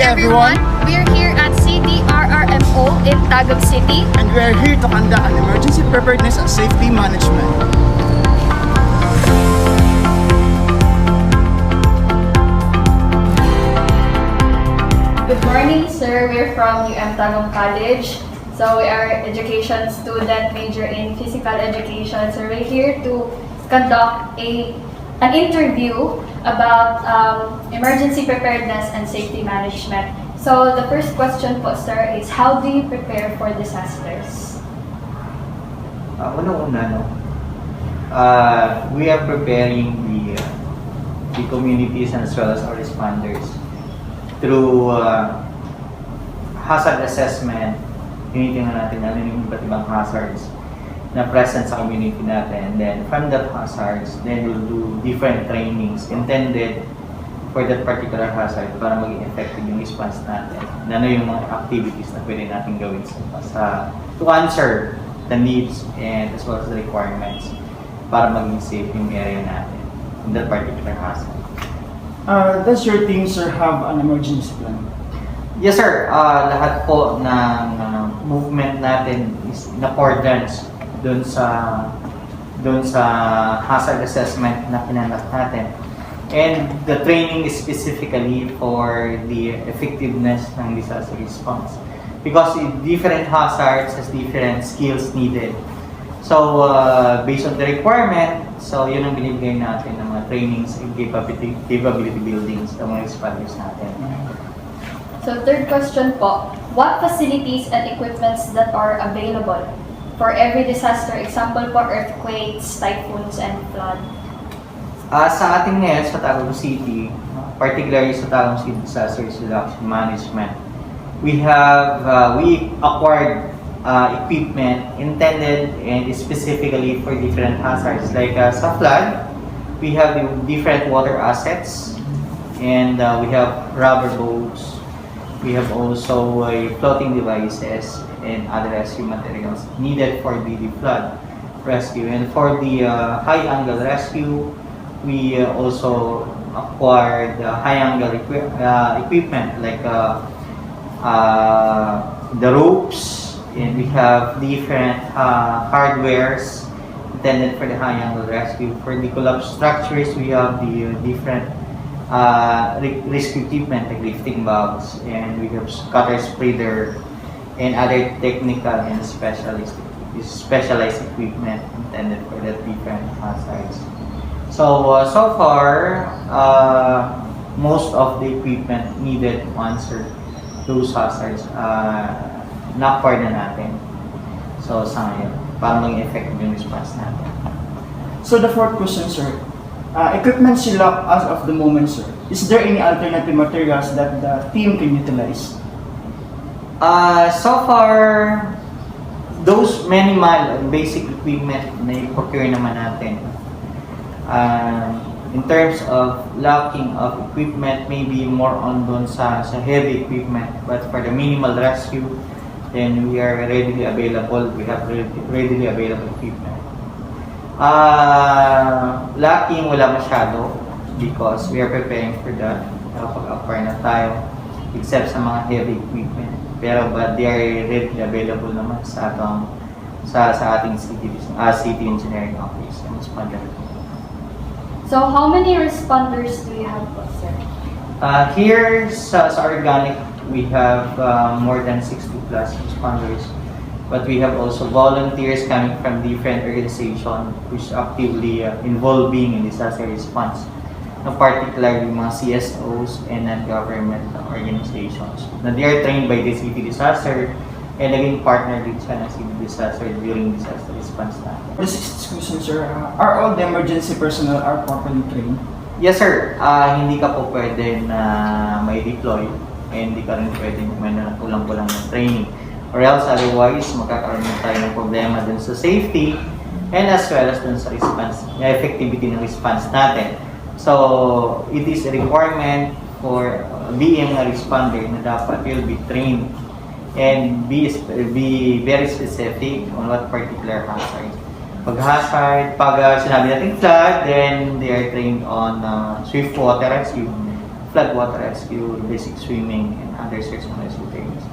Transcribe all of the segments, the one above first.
everyone! We are here at Cdrrm in Tagum City. And we are here to conduct an emergency preparedness and safety management. Good morning, sir. We're from Tagum College. So we are education student major in physical education. So we're here to conduct an interview about emergency preparedness and safety management. So the first question po, sir, is how do you prepare for disasters? Una-una, we are preparing the communities and as well as our responders through hazard assessment. Tinitingnan natin ano yung iba't ibang hazards na present sa community natin. And then from that hazards, then we'll do different trainings intended for that particular hazard para maging effective yung response natin. Ano yung mga activities na pwede natin gawin to answer the needs and as well as the requirements para maging safe yung area natin in that particular hazard. Does your team, sir, have an emergency plan? Yes, sir. Lahat po ng movement natin is in accordance doon sa hazard assessment na pinanap natin. And the training is specifically for the effectiveness ng disaster response. Because different hazards has different skills needed. So, based on the requirement, so yun ang binibigay natin ng mga trainings and capability buildings ng mga responders natin. So third question po, what facilities and equipments that are available for every disaster? Example po, earthquakes, typhoons, and flood. Sa ating ngayon, sa Tagum City, particularly sa Tagum City Disaster Reduction Management, we acquired equipment intended and specifically for different hazards. Like sa flood, we have the different water assets, and we have rubber boats. We have also floating devices and other rescue materials needed for the flood rescue. And for the high angle rescue, we also acquired high angle equipment like the ropes, and we have different hardwares intended for the high angle rescue. For the collapsed structures, we have the different rescue equipment like lifting valves, and we have cutter spreader and other technical and specialized equipment intended for the different hazards. So far, most of the equipment needed to answer those hazards na-acquire na natin. So sa ngayon, para maging effective yung response natin. So the fourth question, sir. Equipment sila as of the moment, sir. Is there any alternative materials that the team can utilize? So far, those minimal and basic equipment na i-procure naman natin. In terms of lacking of equipment, maybe more on doon sa heavy equipment. But for the minimal rescue, then we are readily available. We have readily available equipment. Lacking, wala masyado because we are preparing for that. Nakapag-acquire na tayo except sa mga heavy equipment. But they are readily available naman sa ating city engineering office and responder. So how many responders do you have po, sir? Here sa organic, we have more than 60 plus responders. But we have also volunteers coming from different organizations which are actively involving in disaster response. Particularly mga CSOs and non-government organizations. Na they are trained by the city disaster and naging partner din siya ng city disaster during disaster response natin. The sixth question, sir. Are all the emergency personnel are properly trained? Yes, sir. Hindi ka po pwede na may deploy and hindi ka rin pwede na kulang-kulang ng training. Or else otherwise, magkakaroon tayo ng problema dun sa safety and as well as dun sa response, effectivity ng response natin. So, it is a requirement for being a responder na dapat you'll be trained and be very specific on what particular hazard. Pag hazard, pag sinabi natin flood, then they are trained on swift water rescue. floodwater rescue, basic swimming, and other search and rescue trainings.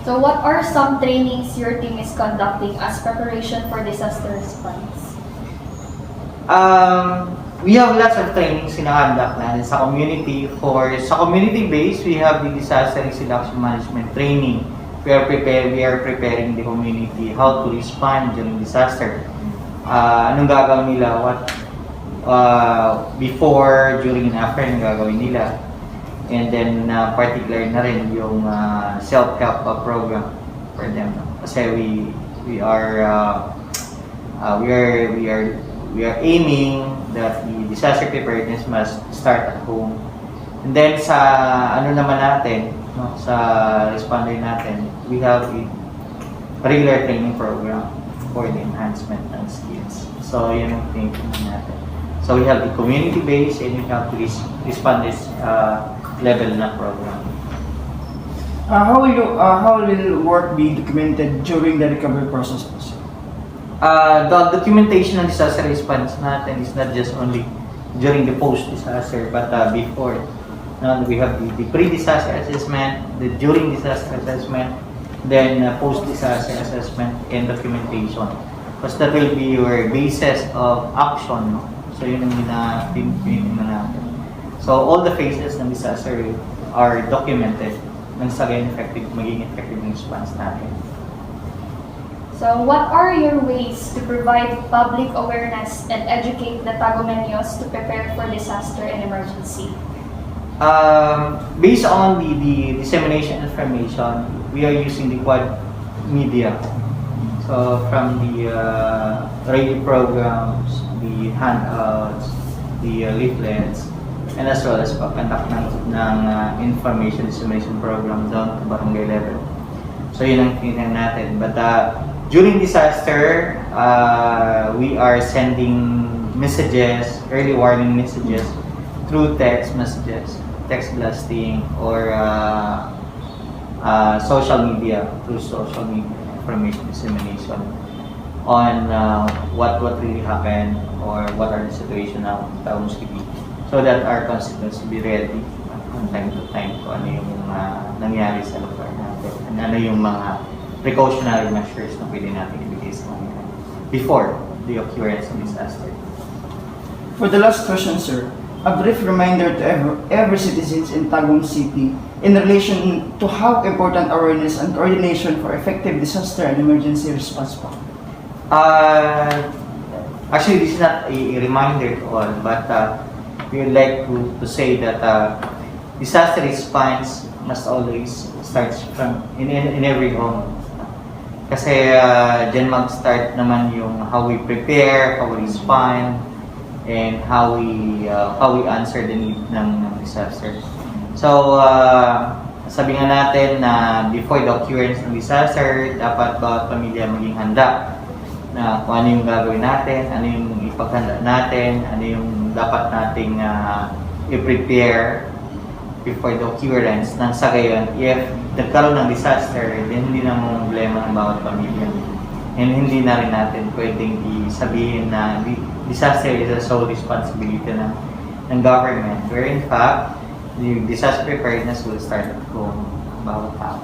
So what are some trainings your team is conducting as preparation for disaster response? We have lots of trainings sinakandak natin sa community. Sa community base, we have the disaster risk reduction management training. We are preparing the community how to respond during disaster. Anong gagawin nila, before, during, and after, anong gagawin nila. And then, particular na rin yung self-help program for them. Kasi we are aiming that the disaster preparedness must start at home. And then sa naman natin, no, sa responder natin, we have a regular training program for the enhancement ng skills. So yun ang thinking natin. So we have the community base and we have the responders level na program. How will work be documented during the recovery process? The documentation ng disaster response natin is not just only during the post-disaster, but before. We have the pre-disaster assessment, the during disaster assessment, then post-disaster assessment and documentation. Because that will be your basis of action. No? So yun ang pinipin natin. So all the phases ng disaster are documented nang sa maging effective ng response natin. So what are your ways to provide public awareness and educate the Tagumeños to prepare for disaster and emergency? Based on the dissemination information, we are using the quad media. So from the radio programs, the handouts, the leaflets, and as well as pag-conduct ng information dissemination program down to barangay level. So yun ang tingnan natin. But during disaster, we are sending messages, early warning messages, through text messages, text blasting, or social media, through social media information dissemination on what really happened or what are the situation now in Tagum City, so that our constituents will be ready from time to time kung ano yung nangyari sa lugar natin, and ano yung mga precautionary measures na pwede natin ibigay sa kanila before the occurrence of disaster. For the last question, sir, a brief reminder to every citizens in Tagum City in relation to how important awareness and coordination for effective disaster and emergency response po. Actually, this is not a reminder to all, but we would like to say that disaster response must always start from in every home. Kasi dyan mag-start naman yung how we prepare, how we respond, and how we answer the need ng disaster. So, sabi nga natin na before the occurrence ng disaster, dapat bawat pamilya maging handa na kung ano yung gagawin natin, ano yung ipaghanda natin, ano yung dapat nating i-prepare before the occurrence. Nang sa gayon, if nagkaroon ng disaster, then hindi na mo problema ng bawat pamilya. And hindi na rin natin pwedeng sabihin na disaster is a sole responsibility ng government. Where in fact, the disaster preparedness will start at home, bawat tao.